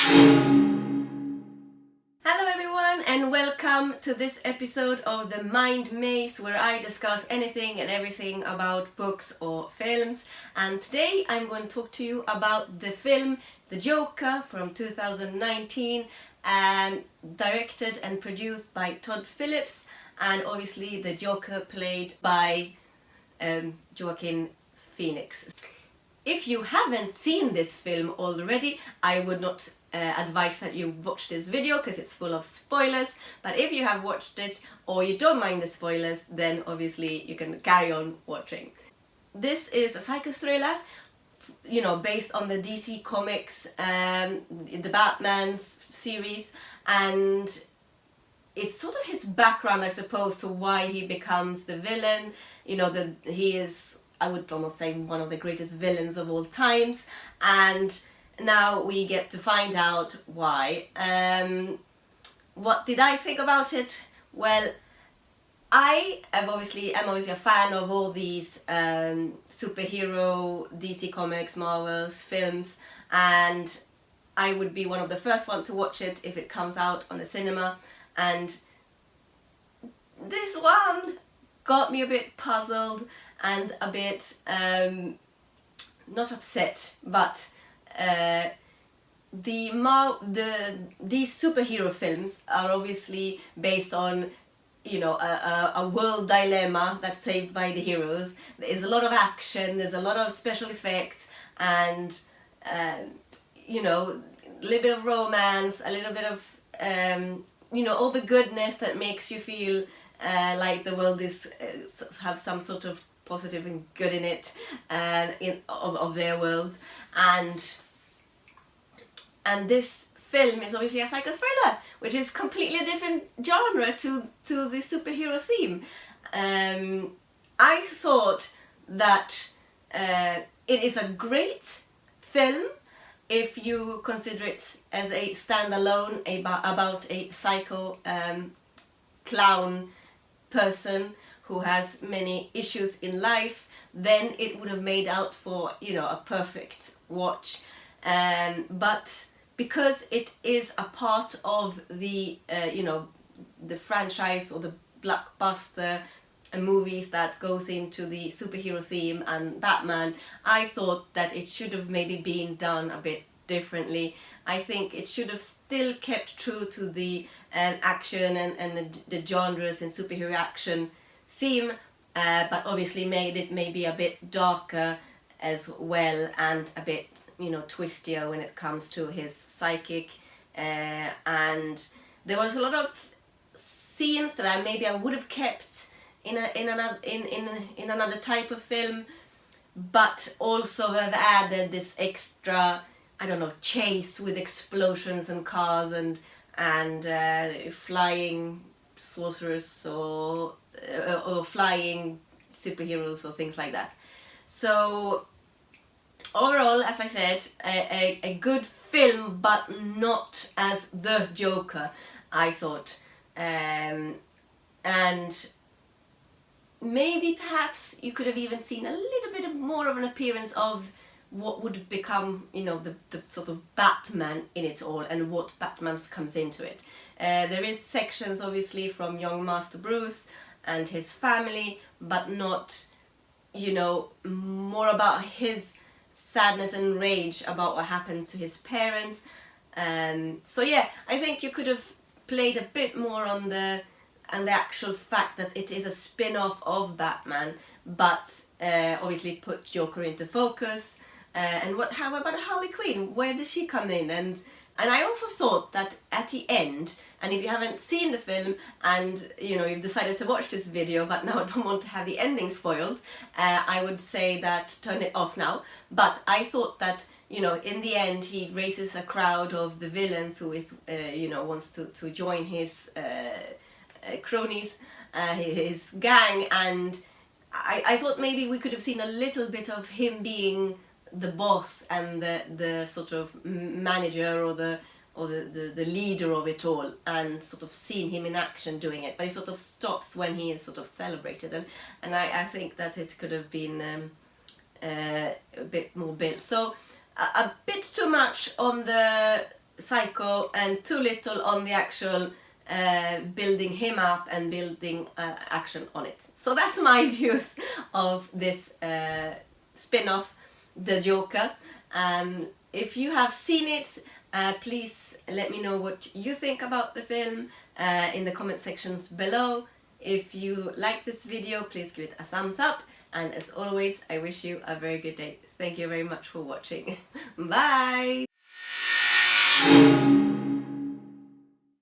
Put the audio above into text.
Hello everyone and welcome to this episode of the Mind Maze, where I discuss anything and everything about books or films. And today I'm going to talk to you about the film The Joker from 2019, and directed and produced by Todd Phillips, and obviously the Joker played by Joaquin Phoenix. If you haven't seen this film already, I would not advise that you watch this video because it's full of spoilers. But if you have watched it or you don't mind the spoilers, then obviously you can carry on watching. This is a psycho thriller, you know, based on the DC Comics, the Batman series, and it's sort of his background, I suppose, to why he becomes the villain. You know, he is, I would almost say, one of the greatest villains of all times, and now we get to find out why. What did I think about it? Well, I am obviously a fan of all these superhero, DC Comics, Marvels, films, and I would be one of the first ones to watch it if it comes out on the cinema. And this one got me a bit puzzled and a bit not upset, but these superhero films are obviously based on, you know, a world dilemma that's saved by the heroes. There's a lot of action, there's a lot of special effects, and you know, a little bit of romance, a little bit of you know, all the goodness that makes you feel like the world is have some sort of positive and good in it, of their world, and this film is obviously a psycho thriller, which is completely a different genre to the superhero theme. I thought that it is a great film if you consider it as a standalone about a psycho clown person who has many issues in life. Then it would have made out for, you know, a perfect watch. But because it is a part of the you know, the franchise or the blockbuster movies that goes into the superhero theme and Batman, I thought that it should have maybe been done a bit differently. I think it should have still kept true to the action and the genres and superhero action theme, but obviously made it maybe a bit darker as well, and a bit, you know, twistier when it comes to his psychic, and there was a lot of scenes that I would have kept in another type of film, but also have added this extra, I don't know, chase with explosions and cars and flying sorcerers or flying superheroes or things like that. So overall, as I said, a good film, but not as the Joker, I thought. And maybe perhaps you could have even seen a little bit more of an appearance of what would become, you know, the sort of Batman in it all, and what Batman comes into it. There is sections obviously from young Master Bruce and his family, but not, you know, more about his sadness and rage about what happened to his parents. So yeah, I think you could have played a bit more on the actual fact that it is a spin-off of Batman, but obviously put Joker into focus. And how about Harley Quinn? Where does she come in? And I also thought that at the end, and if you haven't seen the film and, you know, you've decided to watch this video but now don't want to have the ending spoiled, I would say that turn it off now. But I thought that, you know, in the end he raises a crowd of the villains who is, you know, wants to join his cronies, his gang, and I thought maybe we could have seen a little bit of him being the boss and the sort of manager or the leader of it all, and sort of seen him in action doing it. But he sort of stops when he is sort of celebrated, and I think that it could have been a bit more built. So a bit too much on the psycho and too little on the actual building him up and building action on it. So that's my views of this spin-off, The Joker. If you have seen it, please let me know what you think about the film in the comment sections below. If you like this video, please give it a thumbs up, and as always, I wish you a very good day. Thank you very much for watching. Bye!